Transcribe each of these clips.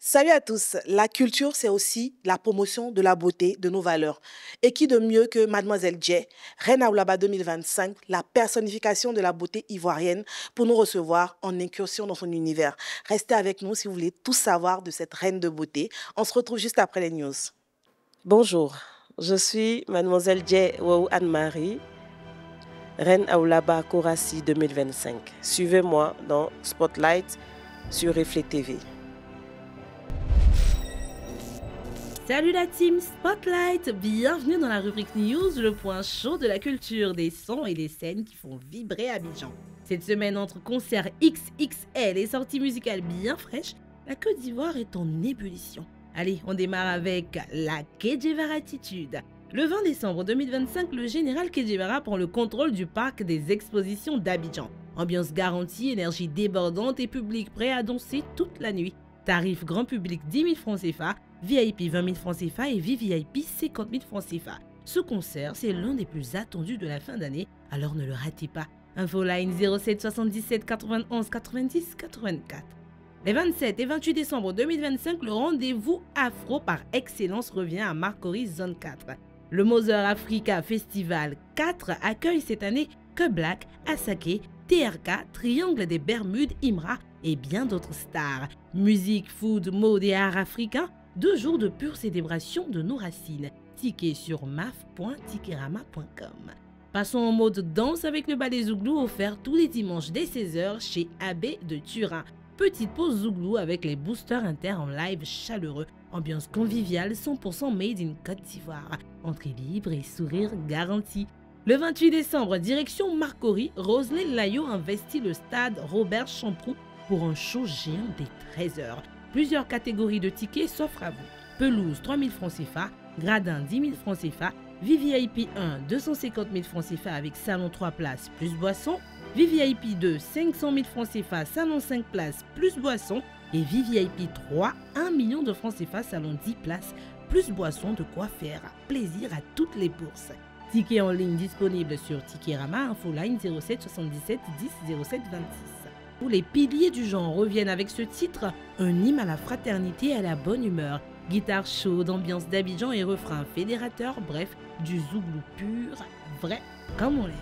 Salut à tous. La culture, c'est aussi la promotion de la beauté, de nos valeurs. Et qui de mieux que Mademoiselle Djé, Reine Aoulaba 2025, la personnification de la beauté ivoirienne, pour nous recevoir en incursion dans son univers. Restez avec nous si vous voulez tout savoir de cette reine de beauté. On se retrouve juste après les news. Bonjour, je suis Mademoiselle Djé Wou Anne-Marie, Reine Aoulaba Korassi 2025. Suivez-moi dans Spotlight sur Reflet TV. Salut la team Spotlight, bienvenue dans la rubrique News, le point chaud de la culture, des sons et des scènes qui font vibrer Abidjan. Cette semaine, entre concerts XXL et sorties musicales bien fraîches, la Côte d'Ivoire est en ébullition. Allez, on démarre avec la Kedjevara Attitude. Le 20 décembre 2025, le général Kedjevara prend le contrôle du parc des expositions d'Abidjan. Ambiance garantie, énergie débordante et public prêt à danser toute la nuit. Tarif grand public 10 000 francs CFA, VIP 20 000 francs CFA et VVIP 50 000 francs CFA. Ce concert, c'est l'un des plus attendus de la fin d'année, alors ne le ratez pas. Info line 07 77 91 90 84. Les 27 et 28 décembre 2025, le rendez-vous afro par excellence revient à Marcory Zone 4. Le Mother Africa Festival 4 accueille cette année Que Black, Asake, TRK, Triangle des Bermudes, Imra et bien d'autres stars. Musique, food, mode et art africain, 2 jours de pure célébration de nos racines. Ticket sur maf.tikerama.com. Passons en mode danse avec le ballet Zouglou offert tous les dimanches dès 16h chez Abbé de Turin. Petite pause Zouglou avec les boosters inter en live chaleureux. Ambiance conviviale 100% made in Côte d'Ivoire. Entrée libre et sourire garanti. Le 28 décembre, direction Marcory, Roselyne Layo investit le stade Robert Champroux pour un show géant des 13h. Plusieurs catégories de tickets s'offrent à vous. Pelouse 3 000 francs CFA, gradin 10 000 francs CFA, VVIP 1 250 000 francs CFA avec salon 3 places plus boisson, VVIP 2 500 000 francs CFA, salon 5 places plus boisson et VVIP 3 1 million de francs CFA, salon 10 places plus boisson, de quoi faire plaisir à toutes les bourses. Tickets en ligne disponibles sur Tikerama, infoline 07 77 10 07 26. Où les piliers du genre reviennent avec ce titre, un hymne à la fraternité et à la bonne humeur. Guitare chaude, ambiance d'Abidjan et refrain fédérateur, bref, du Zouglou pur, vrai comme on l'aime.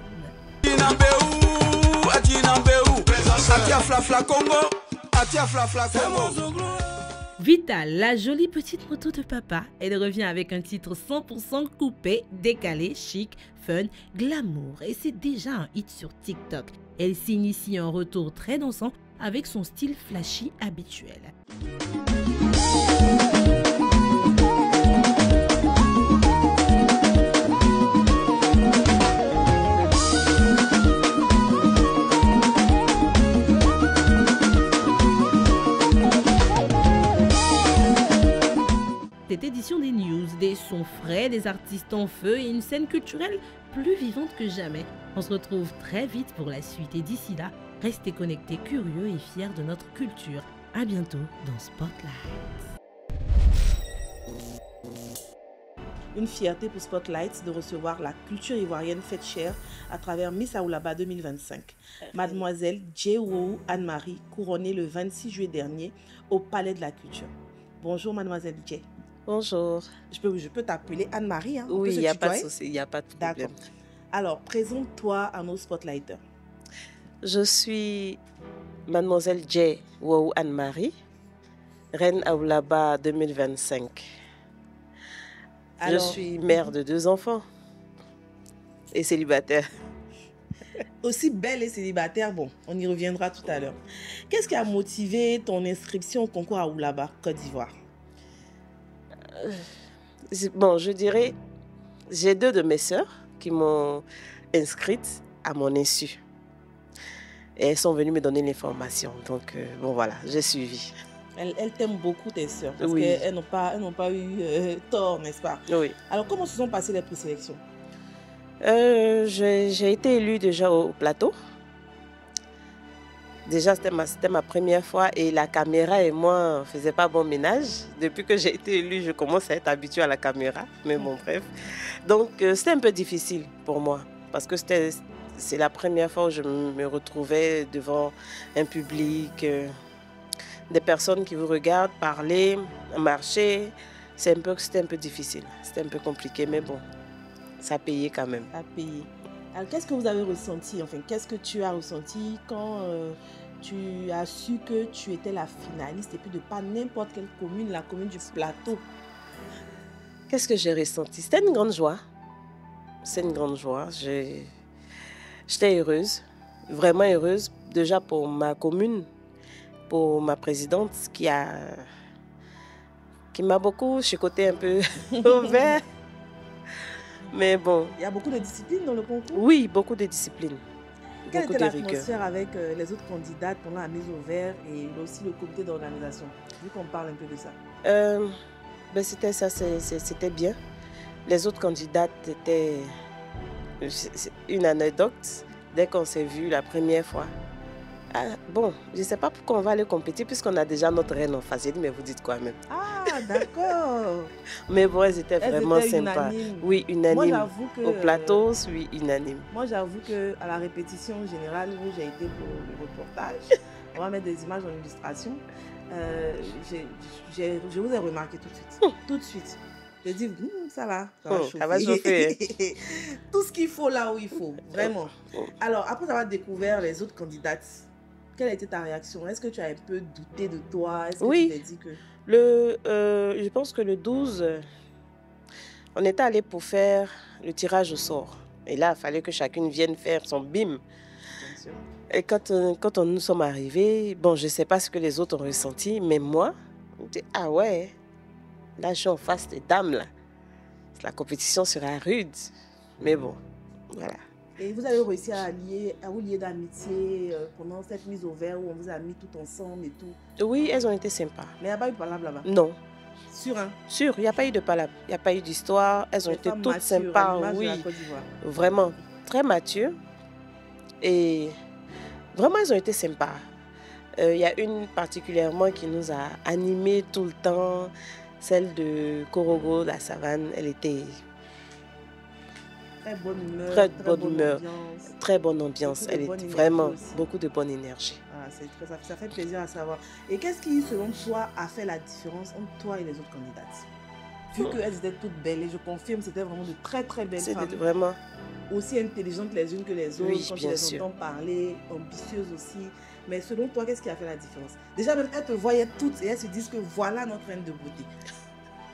Vital, la jolie petite moto de papa, elle revient avec un titre 100% coupé, décalé, chic, fun, glamour et c'est déjà un hit sur TikTok. Elle signe ici un retour très dansant avec son style flashy habituel. Cette édition des news, des sons frais, des artistes en feu et une scène culturelle plus vivante que jamais. On se retrouve très vite pour la suite et d'ici là, restez connectés, curieux et fiers de notre culture. À bientôt dans Spotlight. Une fierté pour Spotlight de recevoir la culture ivoirienne faite chère à travers Miss Aoulaba 2025. Mademoiselle Djé Wou Anne-Marie, couronnée le 26 juillet dernier au Palais de la Culture. Bonjour Mademoiselle Djé. Bonjour. Je peux t'appeler Anne-Marie, hein? Oui, il n'y a pas de souci, il n'y a pas de problème. D'accord. Alors, présente-toi à nos spotlighters. Je suis Mademoiselle Djé Wou Anne-Marie, Reine Aoulaba 2025. Alors, je suis mère de 2 enfants et célibataire. Aussi belle et célibataire, bon, on y reviendra tout à l'heure. Qu'est-ce qui a motivé ton inscription au concours Aoulaba, Côte d'Ivoire? Bon, je dirais, j'ai 2 de mes sœurs qui m'ont inscrite à mon insu. Et elles sont venues me donner l'information. Donc, bon, voilà, j'ai suivi. Elles t'aiment beaucoup, tes sœurs, parce oui. qu'elles n'ont pas eu tort, n'est-ce pas? Oui. Alors, comment se sont passées les présélections? J'ai été élue déjà au plateau. Déjà, c'était ma première fois et la caméra et moi, on ne faisait pas bon ménage. Depuis que j'ai été élue, je commence à être habituée à la caméra. Mais bon, bref. Donc, c'était un peu difficile pour moi parce que c'est la première fois où je me retrouvais devant un public, des personnes qui vous regardent, parler, marcher. C'était un peu difficile. C'était un peu compliqué, mais bon, ça payait quand même. À payer. Alors, qu'est-ce que vous avez ressenti? Enfin, qu'est-ce que tu as ressenti quand tu as su que tu étais la finaliste et puis de pas n'importe quelle commune, la commune du plateau? Qu'est-ce que j'ai ressenti? C'était une grande joie. C'est une grande joie. J'étais heureuse, vraiment heureuse, déjà pour ma commune, pour ma présidente qui m'a beaucoup chicoté un peu au vert. Mais bon. Il y a beaucoup de disciplines dans le concours? Oui, beaucoup de disciplines. Quelle Beaucoup était de rigueur. l'atmosphère avec les autres candidates pendant la mise au vert et aussi le comité d'organisation? Vu qu'on parle un peu de ça. Ben c'était ça, c'était bien. Les autres candidates étaient... Une anecdote, dès qu'on s'est vu la première fois. Ah, bon, je ne sais pas pourquoi on va aller compétir puisqu'on a déjà notre reine en face. J'ai dit, mais vous dites quoi même? Ah, d'accord. Mais bon, elles étaient vraiment sympas. Unanimes. Oui, unanime. Moi, j'avoue que... Au plateau, oui, unanime. Moi, j'avoue qu'à la répétition générale où j'ai été pour le reportage, on va mettre des images en illustration, je vous ai remarqué tout de suite. Tout de suite. J'ai dit, ça va chauffer. Ça va chauffer. Tout ce qu'il faut là où il faut, vraiment. Alors, après avoir découvert les autres candidates, quelle a été ta réaction? Est-ce que tu as un peu douté de toi? Est-ce que oui. tu t'es dit que... Je pense que le 12, on était allé pour faire le tirage au sort. Et là, il fallait que chacune vienne faire son bim. Et quand nous sommes arrivés, bon, je ne sais pas ce que les autres ont ressenti, mais moi, je me dis, ah ouais, là, je suis en face des dames, là. La compétition sera rude. Mais bon, voilà. Et vous avez réussi à vous lier d'amitié pendant cette mise au vert où on vous a mis tout ensemble et tout? Oui, elles ont été sympas. Mais il n'y a pas eu de palabre là-bas? Non. Sûr, hein? Sûr, il n'y a pas eu de palabre. Il n'y a pas eu d'histoire. Elles ont été toutes sympas. Oui, vraiment, très matures. Et vraiment, elles ont été sympas. Il y a une particulièrement qui nous a animés tout le temps. Celle de Korogo, la savane, elle était... Très bonne humeur. Très bonne ambiance. Elle était vraiment beaucoup de bonne énergie. Ah, ça fait plaisir à savoir. Et qu'est-ce qui, selon toi, a fait la différence entre toi et les autres candidates? Vu qu'elles étaient toutes belles, et je confirme, c'était vraiment de très très belles femmes. C'était vraiment... Aussi intelligentes les unes que les autres, oui, quand tu les entends parler, ambitieuses aussi. Mais selon toi, qu'est-ce qui a fait la différence? Déjà, même elles te voyaient toutes et elles se disent que voilà notre reine de beauté.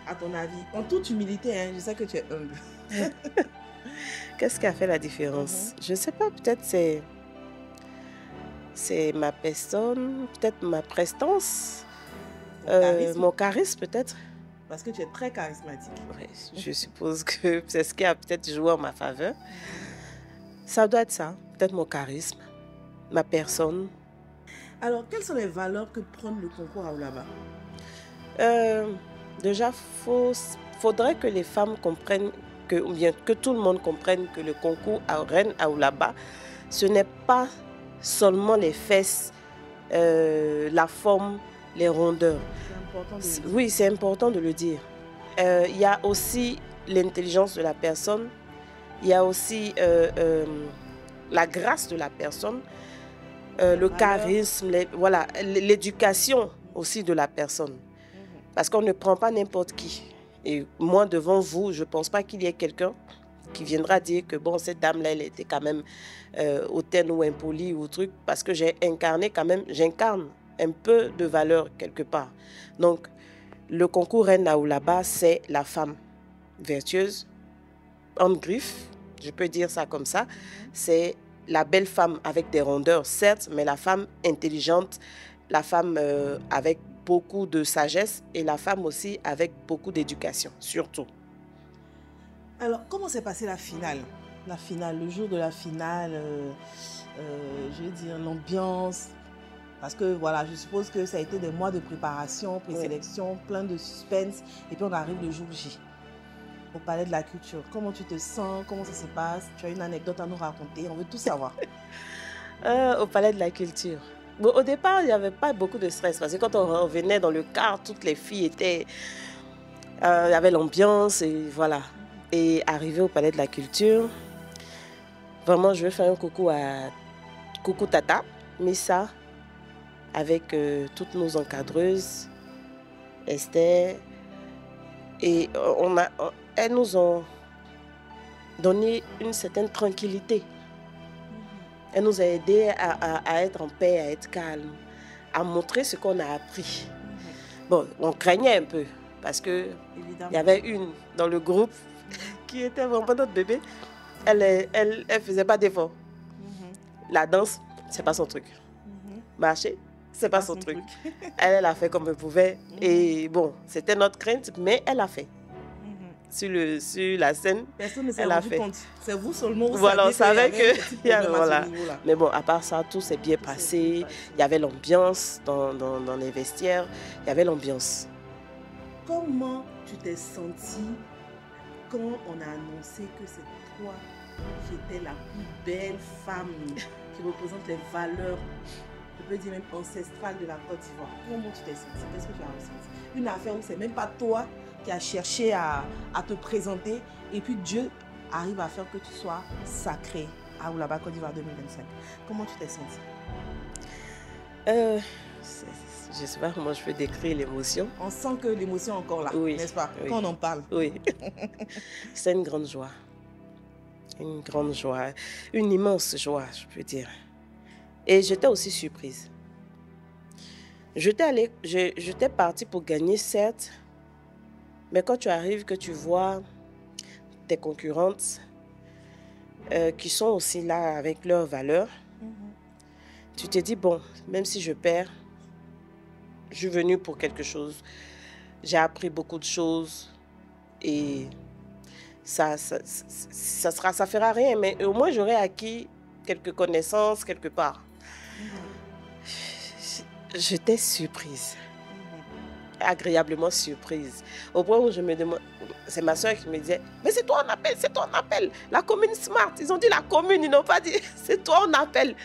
À ton avis, en toute humilité, hein, je sais que tu es humble. Qu'est-ce qui a fait la différence? Je ne sais pas, peut-être c'est ma personne, peut-être ma prestance, mon charisme peut-être. Parce que tu es très charismatique. Oui, je suppose que c'est ce qui a peut-être joué en ma faveur. Ça doit être ça, peut-être mon charisme, ma personne. Alors, quelles sont les valeurs que prône le concours Aoulaba? Déjà, faudrait que les femmes comprennent, ou bien que tout le monde comprenne que le concours à Reine Aoulaba, ce n'est pas seulement les fesses, la forme, les rondeurs. Oui, c'est important de le dire. Il y a aussi l'intelligence de la personne, il y a aussi la grâce de la personne, le charisme, voilà, l'éducation aussi de la personne. Parce qu'on ne prend pas n'importe qui. Et moi, devant vous, je ne pense pas qu'il y ait quelqu'un qui viendra dire que bon, cette dame-là, elle était quand même hautaine ou impolie ou truc, parce que j'ai incarné quand même, j'incarne un peu de valeur quelque part. Donc, le concours Reine Aoulaba, c'est la femme vertueuse, en griffe, je peux dire ça comme ça. C'est la belle femme avec des rondeurs, certes, mais la femme intelligente, la femme avec beaucoup de sagesse et la femme aussi avec beaucoup d'éducation, surtout. Alors, comment s'est passée la finale? La finale, le jour de la finale, je veux dire, l'ambiance. Parce que voilà, je suppose que ça a été des mois de préparation, présélection, plein de suspense. Et puis on arrive le jour J, au Palais de la Culture. Comment tu te sens? Comment ça se passe? Tu as une anecdote à nous raconter? On veut tout savoir. Au Palais de la Culture. Bon, au départ, il n'y avait pas beaucoup de stress parce que quand on revenait dans le car, toutes les filles étaient... il y avait l'ambiance et voilà. Et arrivé au Palais de la Culture, vraiment, je vais faire un coucou à Coucou Tata, Missa, avec toutes nos encadreuses, Esther. Et elles nous ont donné une certaine tranquillité. Elle nous a aidés à être en paix, à être calme, à montrer ce qu'on a appris. Bon, on craignait un peu parce qu'il y avait une dans le groupe qui était vraiment notre bébé. Elle faisait pas d'effort. La danse, c'est pas son truc. Marcher, c'est pas son truc. Elle a fait comme elle pouvait. Et bon, c'était notre crainte, mais elle a fait. Sur la scène, personne ne s'est elle a rendu fait. compte. C'est vous seulement. Voilà, on savait que... Voilà. Mais bon, à part ça, tout s'est bien passé. Il y avait l'ambiance dans les vestiaires. Il y avait l'ambiance. Comment tu t'es sentie quand on a annoncé que c'est toi qui étais la plus belle femme qui représente les valeurs, je peux dire même ancestrales de la Côte d'Ivoire? Comment tu t'es sentie? Qu'est-ce que tu as ressenti? Une affaire où c'est même pas toi qui a cherché à te présenter et puis Dieu arrive à faire que tu sois sacrée à Oulaba Côte d'Ivoire 2025. Comment tu t'es sentie? Je ne sais pas comment je peux décrire l'émotion. On sent que l'émotion est encore là, oui, n'est-ce pas? Oui. Quand on en parle. Oui. C'est une grande joie. Une grande joie. Une immense joie, je peux dire. Et j'étais aussi surprise. J'étais partie pour gagner, certes. Mais quand tu arrives, que tu vois tes concurrentes qui sont aussi là avec leurs valeurs, tu te dis, bon, même si je perds, je suis venue pour quelque chose. J'ai appris beaucoup de choses et ça fera rien, mais au moins j'aurais acquis quelques connaissances quelque part. J'étais surprise. Agréablement surprise. Au point où je me demande, c'est ma soeur qui me disait, mais c'est toi on appelle, c'est toi on appelle. La commune Smart, ils ont dit la commune, ils n'ont pas dit, c'est toi on appelle.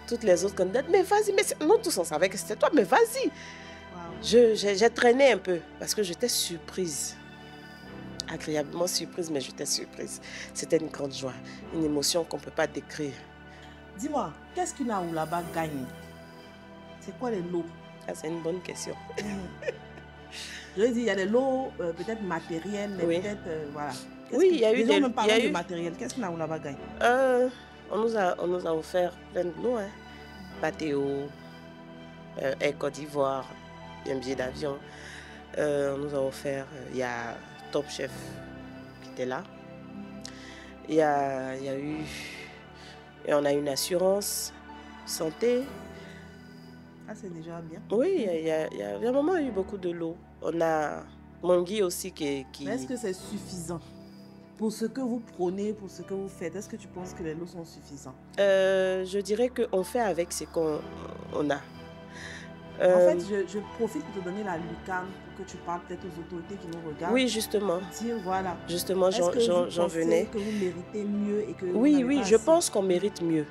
Toutes les autres candidates, mais vas-y, mais nous tous on savait que c'était toi, mais vas-y. Wow. J'ai traîné un peu parce que j'étais surprise. Agréablement surprise, mais j'étais surprise. C'était une grande joie, une émotion qu'on ne peut pas décrire. Dis-moi, qu'est-ce qu'une Aoulaba gagne? C'est quoi les lots? C'est une bonne question. Je veux dire, il y a des lots peut-être matériels, mais oui. Peut-être, voilà. Oui, il y a eu des... Même parlons de matériel. Qu'est-ce qu'une Aoulaba gagne? On nous a offert plein de lots. Hein. Patéo, Air Côte d'Ivoire, un billet d'avion. On nous a offert, il y a Top Chef qui était là. Il y a eu... Et on a une assurance, santé. Ah, c'est déjà bien. Oui, il y a vraiment eu beaucoup de lots. On a Mangui aussi qui... Mais est-ce que c'est suffisant? Pour ce que vous prônez, pour ce que vous faites, est-ce que tu penses que les lots sont suffisants? Je dirais qu'on fait avec ce qu'on a. En fait, je profite pour te donner la lucarne pour que tu parles peut-être aux autorités qui nous regardent. Oui, justement. Dire, voilà. Justement, j'en venais. Est-ce que vous méritez mieux et que Oui, je pense qu'on mérite mieux.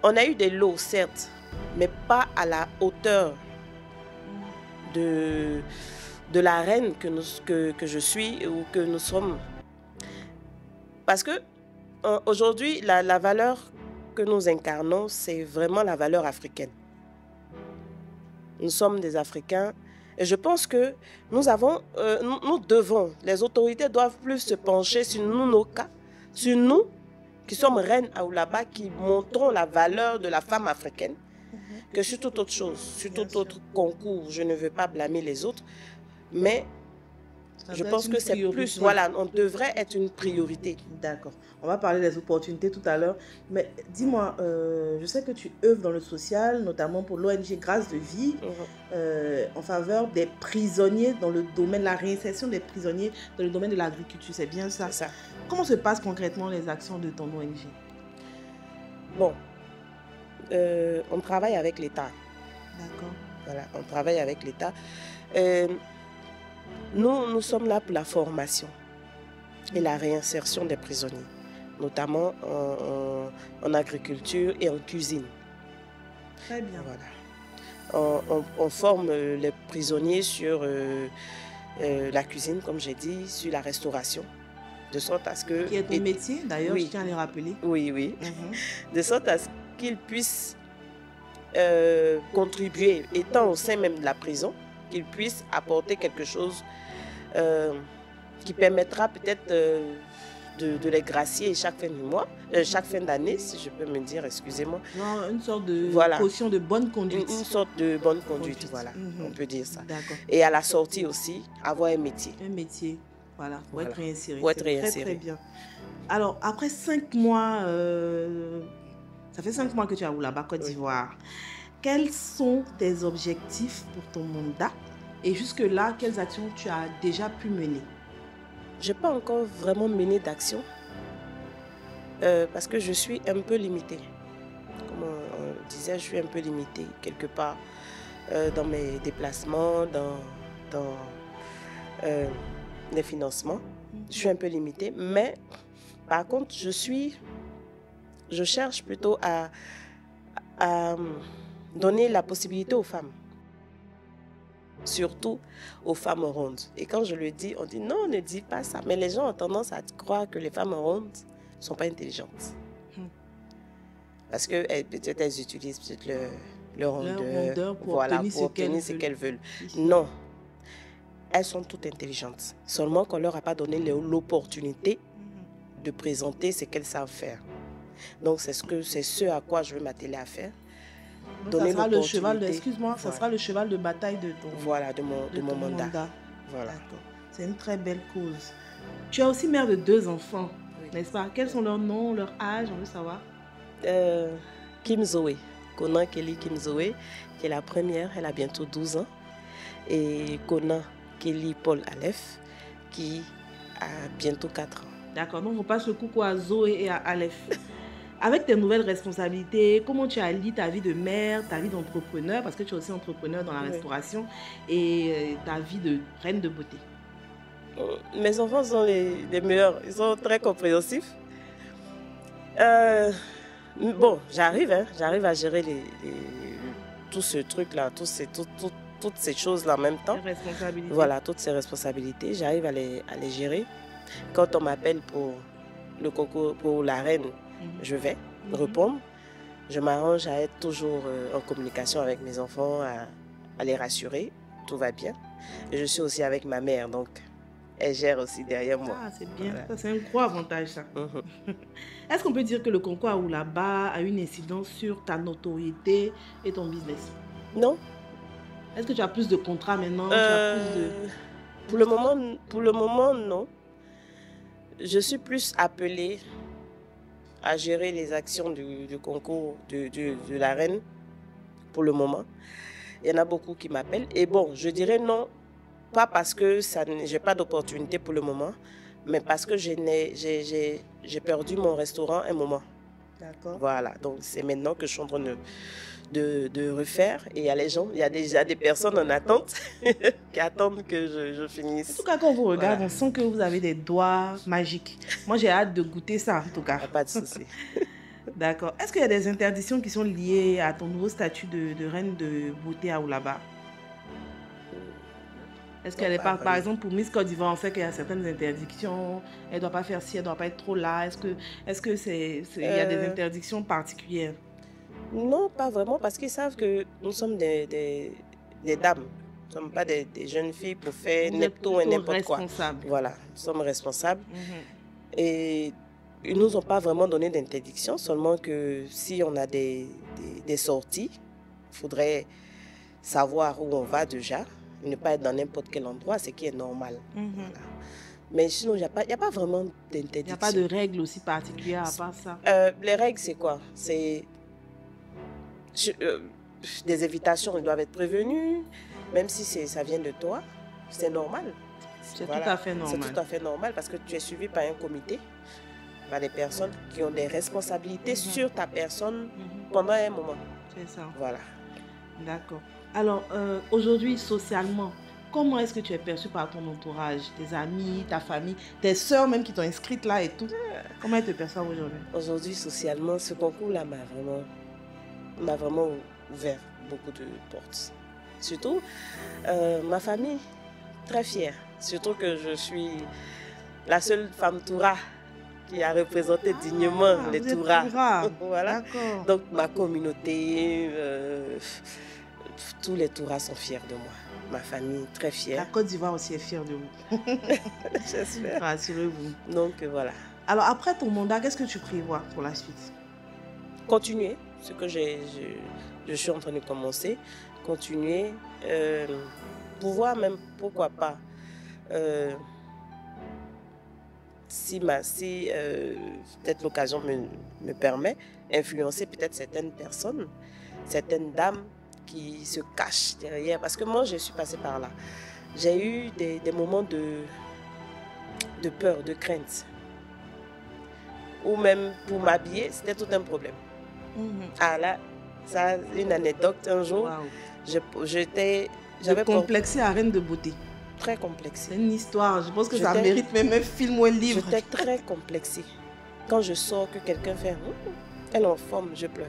On a eu des lots, certes, mais pas à la hauteur de la reine que je suis ou que nous sommes. Parce que aujourd'hui, la valeur que nous incarnons, c'est vraiment la valeur africaine. Nous sommes des Africains et je pense que nous devons, les autorités doivent plus se pencher sur nous, nos cas, sur nous qui sommes reines à Oulaba, qui montrons la valeur de la femme africaine, que sur toute autre chose, sur tout autre concours. Je ne veux pas blâmer les autres, mais je pense que c'est plus, voilà, on devrait être une priorité. D'accord. On va parler des opportunités tout à l'heure. Mais dis-moi, je sais que tu œuvres dans le social, notamment pour l'ONG Grâce de Vie, en faveur des prisonniers dans le domaine, la réinsertion des prisonniers dans le domaine de l'agriculture. C'est bien ça? C'est ça. Comment se passent concrètement les actions de ton ONG? Bon, on travaille avec l'État. D'accord. Voilà, on travaille avec l'État. Nous sommes là pour la formation et la réinsertion des prisonniers, notamment en agriculture et en cuisine. Très bien. Voilà. On forme les prisonniers sur la cuisine, comme j'ai dit, sur la restauration, de sorte à ce que... Qui est ton métier, d'ailleurs, oui. je tiens à les rappeler. Oui, oui. De sorte à ce qu'ils puissent contribuer, étant au sein même de la prison, qu'ils puissent apporter quelque chose qui permettra peut-être de les gracier chaque fin du mois, chaque fin d'année, si je peux me dire, excusez-moi. Une sorte de voilà. caution de bonne conduite. Une sorte de bonne conduite, voilà, on peut dire ça. D'accord. Et à la sortie aussi, avoir un métier. Un métier, voilà, pour être réinséré. Pour être réinséré. Très, très bien. Alors, après 5 mois, ça fait 5 mois que tu es à Oulaba, Côte d'Ivoire. Quels sont tes objectifs pour ton mandat? Et jusque-là, quelles actions tu as déjà pu mener? Je n'ai pas encore vraiment mené d'action parce que je suis un peu limitée. Comme on disait, je suis un peu limitée quelque part dans mes déplacements, dans les financements. Je suis un peu limitée, mais par contre, je cherche plutôt à donner la possibilité aux femmes. Surtout aux femmes rondes. Et quand je le dis, on dit non, ne dis pas ça. Mais les gens ont tendance à croire que les femmes rondes ne sont pas intelligentes. Parce que peut-être elles utilisent peut-être le rondeur pour obtenir ce qu'elles veulent. Non, elles sont toutes intelligentes. Seulement qu'on ne leur a pas donné l'opportunité de présenter ce qu'elles savent faire. Donc c'est ce à quoi je veux m'atteler à faire. Donc, ça sera le cheval ça sera le cheval de bataille de ton mandat. Voilà. C'est une très belle cause. Tu es aussi mère de 2 enfants, n'est-ce pas? Quels sont leurs noms, leur âge, on veut savoir? Kim Zoé, Kona Kelly Kim Zoé, qui est la première, elle a bientôt 12 ans. Et Kona Kelly Paul Aleph, qui a bientôt 4 ans. D'accord, donc on passe le coucou à Zoé et à Aleph. Avec tes nouvelles responsabilités, comment tu allies ta vie de mère, ta vie d'entrepreneur, parce que tu es aussi entrepreneur dans la restauration, et ta vie de reine de beauté? Mes enfants sont les meilleurs, ils sont très compréhensifs. Bon, j'arrive à gérer tout ce truc-là, toutes ces choses-là en même temps. Voilà, toutes ces responsabilités, j'arrive à les gérer. Quand on m'appelle pour le concours, pour la reine, je vais répondre. Je m'arrange à être toujours en communication avec mes enfants, à les rassurer. Tout va bien. Et je suis aussi avec ma mère, donc elle gère aussi derrière moi. Ah, c'est bien. Voilà. Ça, c'est un gros avantage, ça. Est-ce qu'on peut dire que le concours à Oulaba a une incidence sur ta notoriété et ton business? Non. Est-ce que tu as plus de contrats maintenant? Pour le moment, non. Je suis plus appelée à gérer les actions du concours de la reine pour le moment. Il y en a beaucoup qui m'appellent. Et bon, je dirais non, pas parce que je n'ai pas d'opportunité pour le moment, mais parce que j'ai perdu mon restaurant un moment. D'accord. Voilà, donc c'est maintenant que je suis en train de refaire. Et il y a déjà des personnes en attente qui attendent que je finisse. En tout cas, quand on vous regarde, on sent que vous avez des doigts magiques. Moi, j'ai hâte de goûter ça, en tout cas. Pas de souci. D'accord. Est-ce qu'il y a des interdictions qui sont liées à ton nouveau statut de reine de beauté à Oulaba? Est-ce qu'elle est par exemple, pour Miss Côte d'Ivoire, on sait qu'il y a certaines interdictions. Elle ne doit pas faire ci, elle ne doit pas être trop là. Est-ce que il y a des interdictions particulières? Non, pas vraiment, parce qu'ils savent que nous sommes des dames. Nous ne sommes pas des jeunes filles pour faire tout et n'importe quoi. Voilà, nous sommes responsables. Et ils ne nous ont pas vraiment donné d'interdiction, seulement que si on a des sorties, il faudrait savoir où on va déjà, ne pas être dans n'importe quel endroit, ce qui est normal. Voilà. Mais sinon, il n'y a pas vraiment d'interdiction. Il n'y a pas de règles aussi particulières à part ça? Les règles, c'est quoi? C'est des invitations, elles doivent être prévenues, même si ça vient de toi, c'est normal. C'est tout à fait normal. C'est tout à fait normal parce que tu es suivi par un comité, par des personnes qui ont des responsabilités sur ta personne pendant un moment. C'est ça. Voilà. D'accord. Alors, aujourd'hui, socialement, comment est-ce que tu es perçue par ton entourage, tes amis, ta famille, tes soeurs même qui t'ont inscrite là et tout? Comment elles te perçoivent aujourd'hui? Aujourd'hui, socialement, ce concours-là m'a vraiment ouvert beaucoup de portes. Surtout, ma famille, très fière. Surtout que je suis la seule femme Toura qui a représenté dignement les Touras. Voilà. Donc ma communauté, tous les Touras sont fiers de moi. Ma famille, très fière. La Côte d'Ivoire aussi est fière de vous. J'espère. Rassurez-vous. Donc voilà. Alors après ton mandat, qu'est-ce que tu prévois pour la suite? Continuer ce que je suis en train de commencer. Continuer, pouvoir même, pourquoi pas, si peut-être l'occasion me permet, influencer peut-être certaines personnes, certaines dames qui se cachent derrière. Parce que moi, je suis passée par là. J'ai eu des moments de peur, de crainte. Ou même pour m'habiller, c'était tout un problème. Ah là, ça, une anecdote, un jour, j'avais complexé à Reine de Beauté. Très complexée. C'est une histoire, je pense que ça mérite même un film ou un livre. J'étais très complexée. Quand je sors, que quelqu'un fait « elle est en forme », je pleure.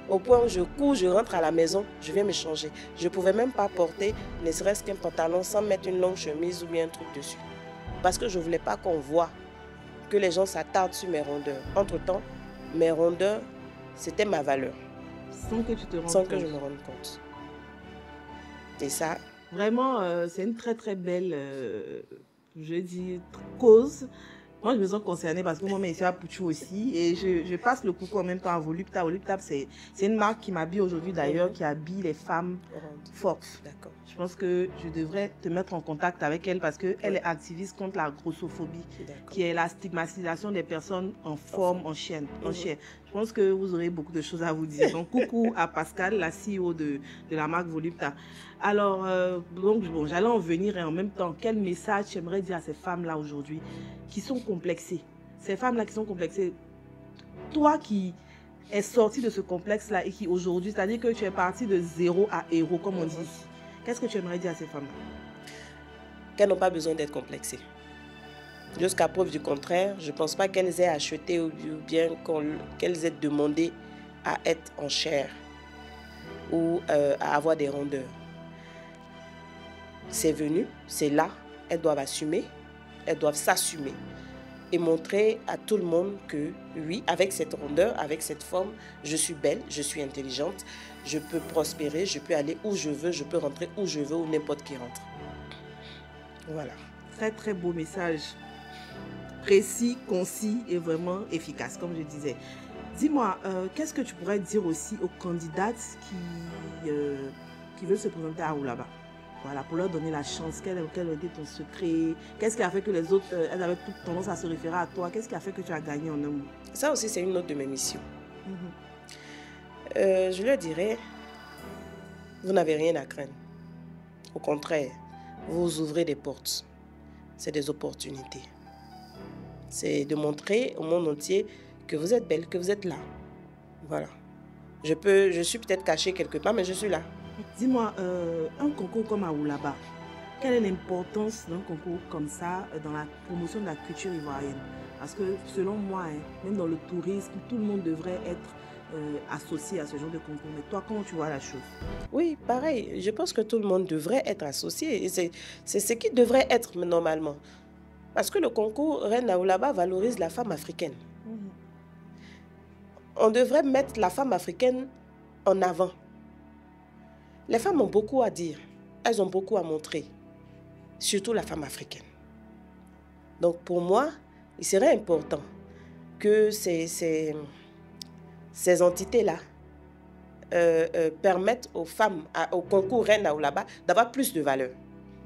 Au point où je cours, je rentre à la maison, je viens me changer. Je ne pouvais même pas porter ne serait-ce qu'un pantalon sans mettre une longue chemise ou bien un truc dessus. Parce que je ne voulais pas qu'on voit que les gens s'attardent sur mes rondeurs. Entre-temps, mes rondeurs, c'était ma valeur. Sans que tu te rendes compte. Sans que je me rende compte. Et ça... Vraiment, c'est une très très belle, je dis, cause. Moi, je me sens concernée parce que moi, je suis à Pouchou aussi. Et je passe le coucou en même temps à Volupta. Volupta, c'est une marque qui m'habille aujourd'hui d'ailleurs, qui habille les femmes fortes. D'accord. Je pense que je devrais te mettre en contact avec elle parce qu'elle est activiste contre la grossophobie, qui est la stigmatisation des personnes en forme, en chair. Je pense que vous aurez beaucoup de choses à vous dire. Donc, coucou à Pascal, la CEO de la marque Volupta. Alors, bon, j'allais en venir et en même temps, quel message j'aimerais dire à ces femmes-là aujourd'hui qui sont complexées? Ces femmes-là qui sont complexées, toi qui es sorti de ce complexe-là et qui aujourd'hui, c'est-à-dire que tu es parti de 0 à héros, comme on dit ici. Qu'est-ce que tu aimerais dire à ces femmes-là? Qu'elles n'ont pas besoin d'être complexées. Jusqu'à preuve du contraire, je ne pense pas qu'elles aient acheté ou bien qu'elles aient demandé à être en chair ou à avoir des rondeurs. C'est venu, c'est là, elles doivent assumer, elles doivent s'assumer et montrer à tout le monde que oui, avec cette rondeur, avec cette forme, je suis belle, je suis intelligente, je peux prospérer, je peux aller où je veux, je peux rentrer où je veux, où n'importe qui rentre. Voilà. Très très beau message, précis, concis et vraiment efficace, comme je disais. Dis-moi, qu'est-ce que tu pourrais dire aussi aux candidates qui veulent se présenter à Oulaba? Voilà, pour leur donner la chance. Quel était ton secret? Qu'est-ce qui a fait que les autres, elles avaient toute tendance à se référer à toi? Qu'est-ce qui a fait que tu as gagné en un mot? Ça aussi, c'est une autre de mes missions. Je leur dirais, vous n'avez rien à craindre. Au contraire, vous ouvrez des portes. C'est des opportunités. C'est de montrer au monde entier que vous êtes belle, que vous êtes là. Voilà. Je suis peut-être cachée quelque part, mais je suis là. Dis-moi, un concours comme à Oulaba, quelle est l'importance d'un concours comme ça dans la promotion de la culture ivoirienne? Parce que selon moi, même dans le tourisme, tout le monde devrait être associé à ce genre de concours. Mais toi, comment tu vois la chose? Oui, pareil. Je pense que tout le monde devrait être associé. C'est ce qui devrait être normalement. Parce que le concours Reine à Oulaba valorise la femme africaine. On devrait mettre la femme africaine en avant. Les femmes ont beaucoup à dire, elles ont beaucoup à montrer, surtout la femme africaine. Donc pour moi, il serait important que ces entités-là permettent aux femmes, au concours Reine à Oulaba, d'avoir plus de valeur.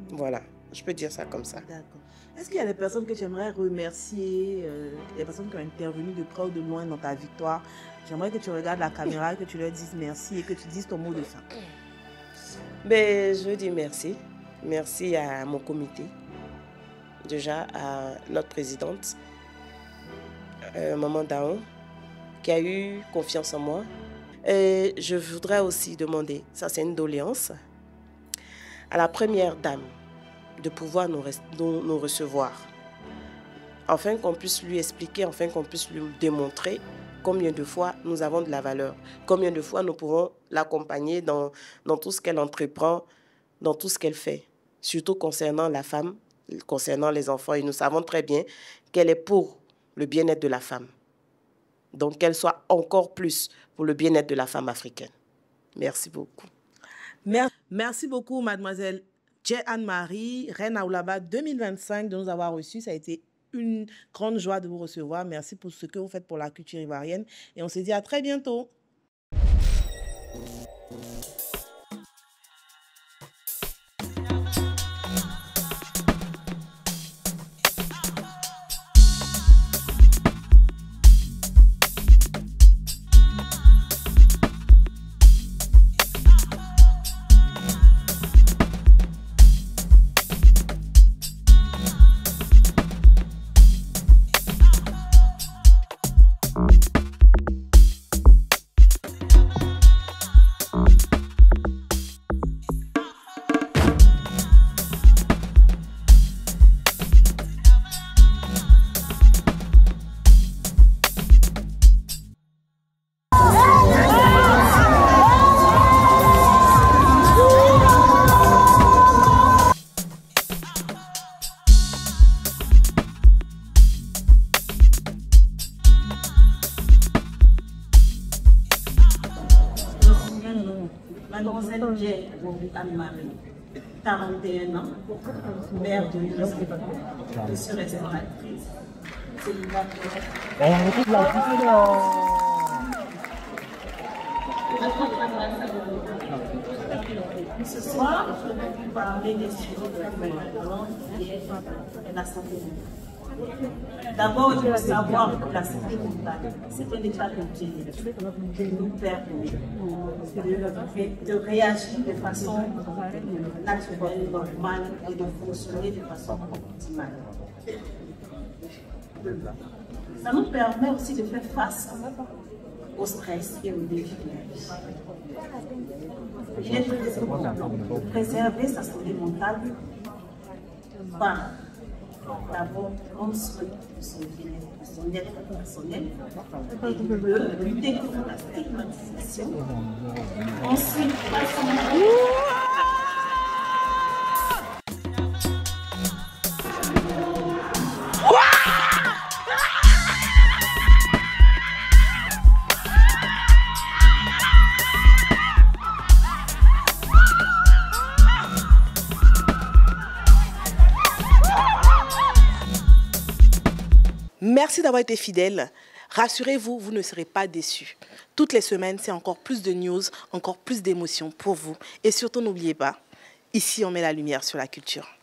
Voilà, je peux dire ça comme ça. D'accord. Est-ce qu'il y a des personnes que tu aimerais remercier, des personnes qui ont intervenu de près ou de loin dans ta victoire? J'aimerais que tu regardes la caméra, que tu leur dises merci et que tu dises ton mot de fin. Ben, je dis merci. Merci à mon comité. Déjà à notre présidente, Maman Daon, qui a eu confiance en moi. Et je voudrais aussi demander, ça c'est une doléance, à la première dame de pouvoir nous recevoir, afin qu'on puisse lui expliquer, afin qu'on puisse lui démontrer combien de fois nous avons de la valeur, combien de fois nous pourrons l'accompagner dans tout ce qu'elle entreprend, dans tout ce qu'elle fait, surtout concernant la femme, concernant les enfants. Et nous savons très bien qu'elle est pour le bien-être de la femme. Donc qu'elle soit encore plus pour le bien-être de la femme africaine. Merci beaucoup. Merci beaucoup, mademoiselle Djé Anne-Marie, Reine Aoulaba 2025, de nous avoir reçus. Ça a été une grande joie de vous recevoir. Merci pour ce que vous faites pour la culture ivoirienne. Et on se dit à très bientôt. Mademoiselle Djé Anne-Marie, 41 ans, mère de 2 enfants, je suis restauratrice, célibataire. Ce soir, je vais vous parler des sujets de la santé mentale. D'abord, il faut savoir que la santé mentale, c'est un état de qui nous permet de réagir de façon naturelle, normale et de fonctionner de façon optimale. Ça nous permet aussi de faire face au stress et aux défis de la vie. Il est très important de préserver sa santé mentale par d'abord prendre soin de son bien-être, de son bien-être personnel, et de lutter contre la stigmatisation. Ensuite, Merci d'avoir été fidèle. Rassurez-vous, vous ne serez pas déçus. Toutes les semaines, c'est encore plus de news, encore plus d'émotions pour vous. Et surtout, n'oubliez pas, ici, on met la lumière sur la culture.